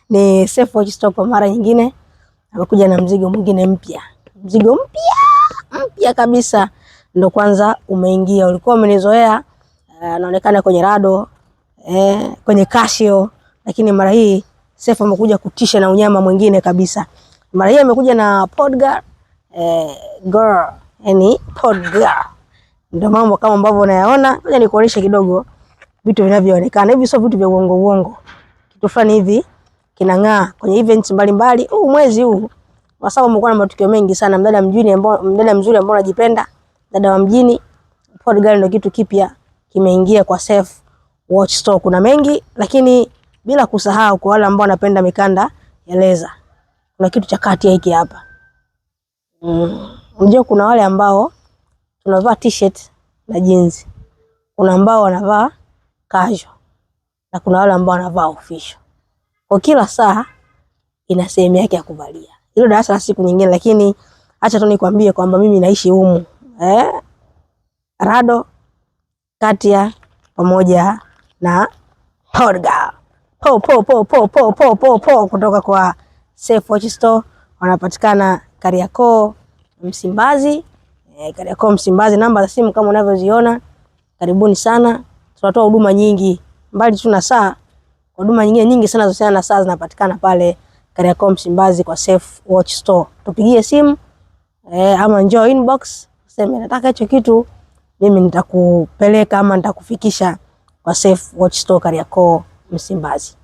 Ni Safe Watch Store kwa mara nyingine amekuja na mzigo mwingine mpya. Mzigo mpya kabisa. Ndio kwanza umeingia. Ulikuwa umenizoea naonekana kwenye Rado, kwenye Casio, lakini mara hii Safe amekuja kutisha na unyama mwingine kabisa. Mara hii amekuja na Podgar girl, yani Podgar. Ndio mambo kama ambavyo unayaona. Ngoja nikuoneshe kidogo vitu vinavyoonekana. Hivi sio vitu vya uongo. Kitu fulani hivi kinang'aa kwenye events mbalimbali. Mwezi huu kwa sababu umekuwa na matukio mengi sana. Mdada mzuri ambao unajipenda, dada wa mjini. Podgar ndio kitu kipya kimeingia kwa Safe Watch Store. Kuna mengi, lakini bila kusahau kwa wale ambao wanapenda mikanda ya leza, kuna kitu cha kati hiki hapa. Unajua kuna wale ambao tunavaa t-shirt na jeans, kuna ambao wanavaa casual, na kuna wale ambao wanavaa official. Kwa kila saa ina sehemu yake ya kuvalia. Hilo darasa la siku nyingine, lakini acha tu nikwambie kwamba mimi naishi humu. Rado, Katia pamoja na Podgar. Kutoka kwa Safe Watch Store. Wanapatikana Kariakoo Msimbazi. Kariakoo Msimbazi. Namba za simu kama unavyoziona. Karibuni sana. Tunatoa huduma nyingi. Mbali tu na saa, huduma nyingi sana zinazohusiana na saa zinapatikana pale Kariakoo Msimbazi kwa Safe Watch Store. Tupigie simu ama njoo inbox, sema nataka hicho kitu, mimi nitakupeleka ama nitakufikisha kwa Safe Watch Store Kariakoo Msimbazi.